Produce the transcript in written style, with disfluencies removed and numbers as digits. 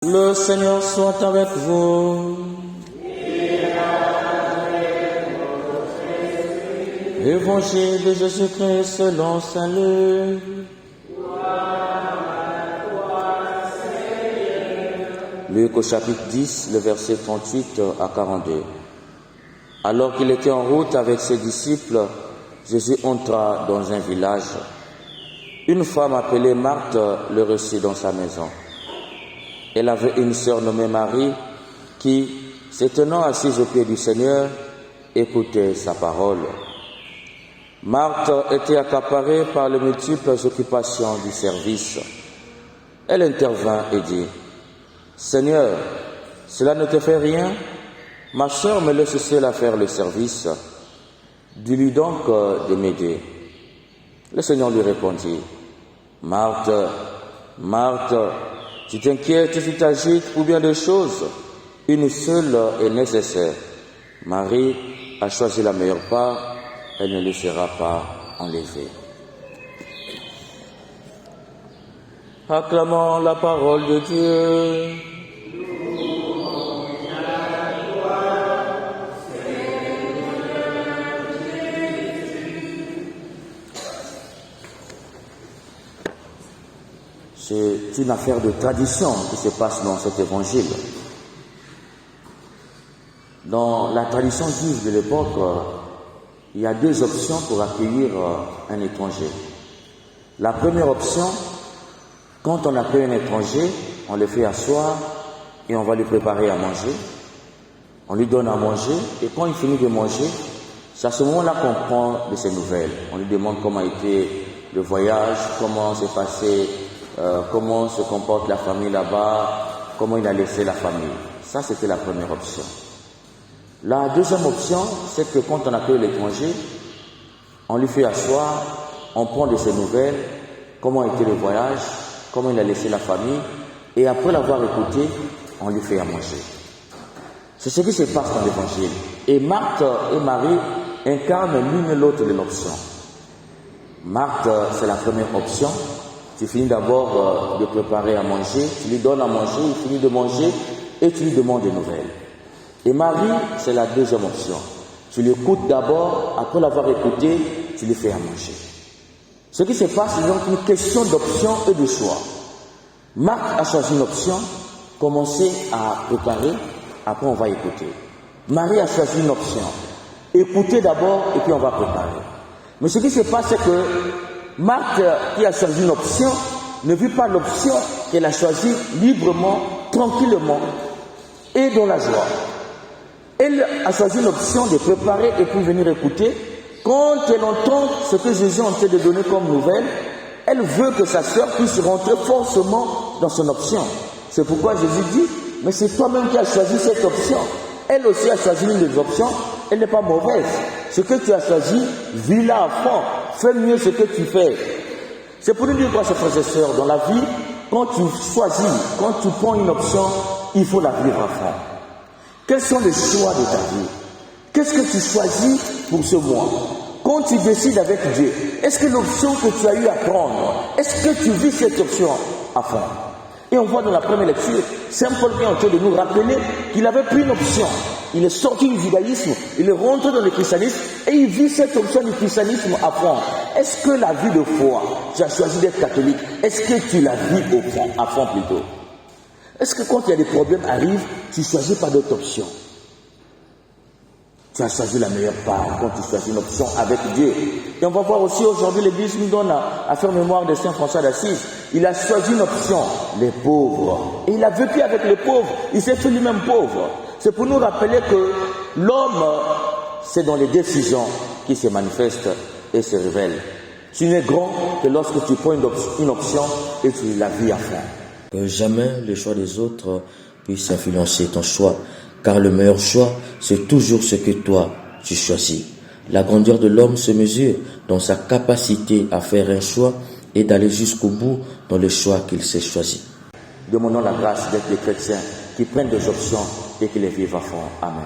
Le Seigneur soit avec vous. Évangile de Jésus-Christ selon saint Luc. Luc au chapitre 10, le verset 38 à 42. Alors qu'il était en route avec ses disciples, Jésus entra dans un village. Une femme appelée Marthe le reçut dans sa maison. Elle avait une sœur nommée Marie qui, se tenant assise aux pieds du Seigneur, écoutait sa parole. Marthe était accaparée par les multiples occupations du service. Elle intervint et dit : « Seigneur, cela ne te fait rien ? Ma sœur me laisse seule à faire le service. Dis-lui donc de m'aider. » Le Seigneur lui répondit : « Marthe, Marthe, tu t'inquiètes, tu t'agites pour bien des choses. Une seule est nécessaire. Marie a choisi la meilleure part, elle ne lui sera pas enlevée. » Acclamons la parole de Dieu. C'est une affaire de tradition qui se passe dans cet évangile. Dans la tradition juive de l'époque, il y a deux options pour accueillir un étranger. La première option, quand on accueille un étranger, on le fait asseoir et on va lui préparer à manger. On lui donne à manger et quand il finit de manger, c'est à ce moment-là qu'on prend de ses nouvelles. On lui demande comment a été le voyage, comment s'est passé, comment se comporte la famille là-bas, comment il a laissé la famille. Ça, c'était la première option. La deuxième option, c'est que quand on accueille l'étranger, on lui fait asseoir, on prend de ses nouvelles, comment a été le voyage, comment il a laissé la famille, et après l'avoir écouté, on lui fait à manger. C'est ce qui se passe dans l'évangile. Et Marthe et Marie incarnent l'une et l'autre de l'option. Marthe, c'est la première option. Tu finis d'abord de préparer à manger, tu lui donnes à manger, il finit de manger et tu lui demandes des nouvelles. Et Marie, c'est la deuxième option. Tu l'écoutes d'abord, après l'avoir écouté, tu lui fais à manger. Ce qui se passe, c'est donc une question d'option et de choix. Marthe a choisi une option, commencer à préparer, après on va écouter. Marie a choisi une option, écouter d'abord et puis on va préparer. Mais ce qui se passe, c'est que Marthe, qui a choisi une option, ne vit pas l'option qu'elle a choisie librement, tranquillement et dans la joie. Elle a choisi une option de préparer et puis venir écouter. Quand elle entend ce que Jésus est en train de donner comme nouvelle, elle veut que sa sœur puisse rentrer forcément dans son option. C'est pourquoi Jésus dit, mais c'est toi-même qui as choisi cette option. Elle aussi a choisi une des options, elle n'est pas mauvaise. Ce que tu as choisi, vis-la à fond. Fais mieux ce que tu fais. C'est pour nous dire quoi, ces frères et sœurs, dans la vie, quand tu choisis, quand tu prends une option, il faut la vivre à fond. Quels sont les choix de ta vie? Qu'est-ce que tu choisis pour ce mois? Quand tu décides avec Dieu, est-ce que l'option que tu as eu à prendre, est-ce que tu vis cette option à fond? Et on voit dans la première lecture, Saint Paul est en train de nous rappeler qu'il avait pris une option. Il est sorti du judaïsme, il est rentré dans le christianisme et il vit cette option du christianisme à fond. Est-ce que la vie de foi, tu as choisi d'être catholique, est-ce que tu la vis au fond, à fond plutôt? Est-ce que quand il y a des problèmes arrivent, tu ne choisis pas d'autre option? Tu as choisi la meilleure part quand tu choisis une option avec Dieu. Et on va voir aussi aujourd'hui, l'Église nous donne à faire mémoire de Saint François d'Assise. Il a choisi une option, les pauvres. Et il a vécu avec les pauvres. Il s'est fait lui-même pauvre. C'est pour nous rappeler que l'homme, c'est dans les décisions qui se manifestent et se révèlent. Tu n'es grand que lorsque tu prends une option et tu la vis à fond. Que jamais le choix des autres puisse influencer ton choix. Car le meilleur choix, c'est toujours ce que toi, tu choisis. La grandeur de l'homme se mesure dans sa capacité à faire un choix et d'aller jusqu'au bout dans le choix qu'il s'est choisi. Demandons la grâce d'être des chrétiens qui prennent des options et qui les vivent à fond. Amen.